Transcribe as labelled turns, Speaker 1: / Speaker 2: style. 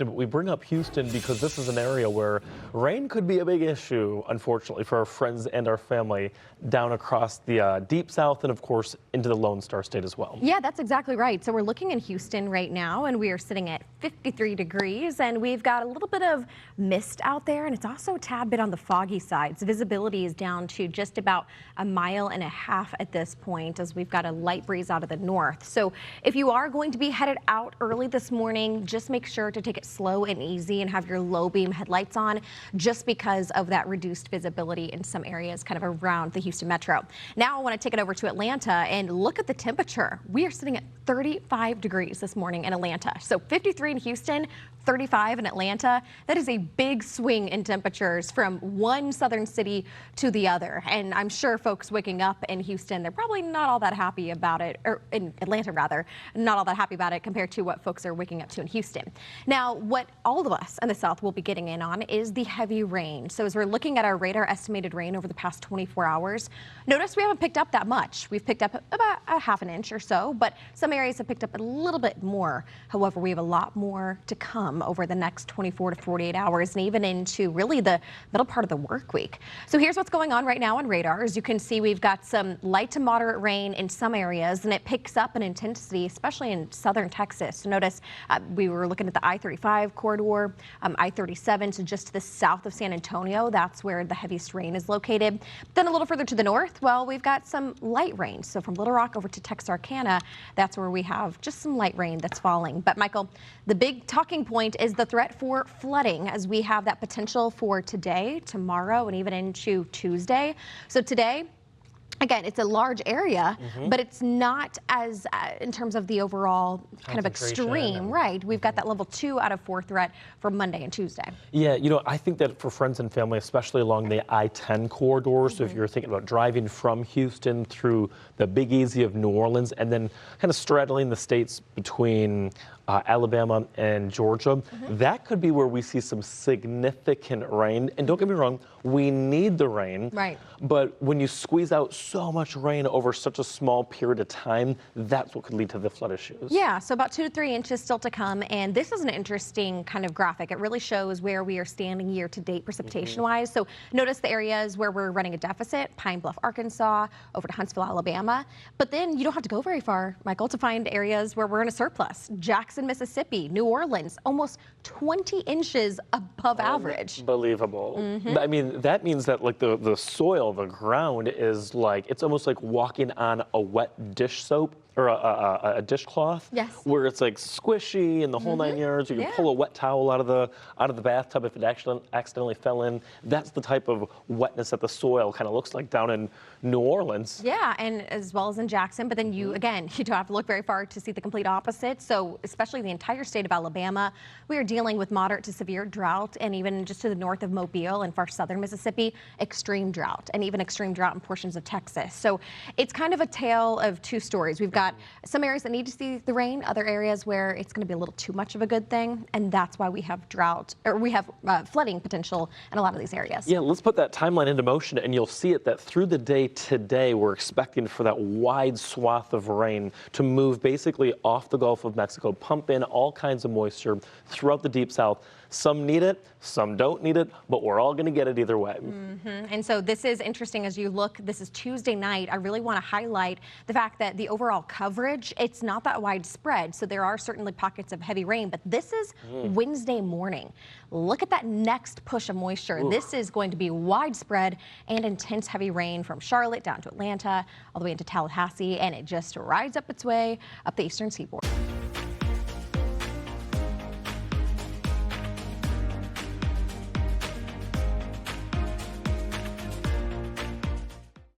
Speaker 1: We bring up Houston because this is an area where rain could be a big issue, unfortunately, for our friends and our family down across the deep south and, of course, into the Lone Star State as well.
Speaker 2: Yeah, that's exactly right. So we're looking in Houston right now, and we are sitting at 53 degrees, and we've got a little bit of mist out there, and it's also a tad bit on the foggy side. So visibility is down to just about 1.5 miles at this point, as we've got a light breeze out of the north. So if you are going to be headed out early this morning, just make sure to take it slow and easy and have your low beam headlights on, just because of that reduced visibility in some areas kind of around the Houston metro. Now I want to take it over to Atlanta and look at the temperature. We are sitting at 35 degrees this morning in Atlanta. So 53 in Houston, 35 in Atlanta. That is a big swing in temperatures from one southern city to the other. And I'm sure folks waking up in Houston, they're probably not all that happy about it, or in Atlanta rather, not all that happy about it compared to what folks are waking up to in Houston. Now, what all of us in the south will be getting in on is the heavy rain. So as we're looking at our radar estimated rain over the past 24 hours, notice we haven't picked up that much. We've picked up about a half an inch or so, but some areas have picked up a little bit more. However, we have a lot more to come over the next 24 to 48 hours and even into really the middle part of the work week. So here's what's going on right now on radar. As you can see, we've got some light to moderate rain in some areas, and it picks up in intensity, especially in southern Texas. So notice we were looking at the I-35 corridor, I-37, so just to the south of San Antonio. That's where the heaviest rain is located. Then a little further to the north, well, we've got some light rain. So from Little Rock over to Texarkana, that's where we have just some light rain that's falling. But Michael, the big talking point is the threat for flooding, as we have that potential for today, tomorrow, and even into Tuesday. So today, again, it's a large area, but it's not as, in terms of the overall kind of extreme, right? We've got that level 2 out of 4 threat for Monday and Tuesday.
Speaker 1: Yeah, you know, I think that for friends and family, especially along the I-10 corridor, so if you're thinking about driving from Houston through the Big Easy of New Orleans and then kind of straddling the states between Alabama and Georgia, that could be where we see some significant rain. And don't get me wrong, we need the rain.
Speaker 2: Right.
Speaker 1: But when you squeeze out so much rain over such a small period of time, that's what could lead to the flood issues.
Speaker 2: Yeah, so about 2 to 3 inches still to come. And this is an interesting kind of graphic. It really shows where we are standing year to date precipitation wise. So notice the areas where we're running a deficit: Pine Bluff, Arkansas, over to Huntsville, Alabama. But then you don't have to go very far, Michael, to find areas where we're in a surplus. Jackson, Mississippi, New Orleans, almost 20 inches above average.
Speaker 1: Unbelievable. I mean, that means that like the soil, the ground is like, it's almost like walking on a wet dish soap or a dishcloth.
Speaker 2: Yes.
Speaker 1: Where it's like squishy and the whole 9 yards. You can pull a wet towel out of the bathtub if it accidentally fell in. That's the type of wetness that the soil kind of looks like down in New Orleans.
Speaker 2: Yeah, and as well as in Jackson, but then you, again, you don't have to look very far to see the complete opposite. So especially the entire state of Alabama, we are dealing with moderate to severe drought, and even just to the north of Mobile and far southern Mississippi, extreme drought, and even extreme drought in portions of Texas. So it's kind of a tale of two stories. We've got some areas that need to see the rain, other areas where it's going to be a little too much of a good thing, and that's why we have drought, or we have flooding potential in a lot of these areas.
Speaker 1: Yeah, let's put that timeline into motion, and you'll see it that through the day today, we're expecting for that wide swath of rain to move basically off the Gulf of Mexico, pump in all kinds of moisture throughout the deep south. Some need it, some don't need it, but we're all going to get it either way.
Speaker 2: And so this is interesting as you look. This is Tuesday night. I really want to highlight the fact that the overall coverage, it's not that widespread. So there are certainly pockets of heavy rain, but this is Wednesday morning. Look at that next push of moisture. This is going to be widespread and intense heavy rain from Charlotte down to Atlanta, all the way into Tallahassee, and it just rides up its way up the eastern seaboard.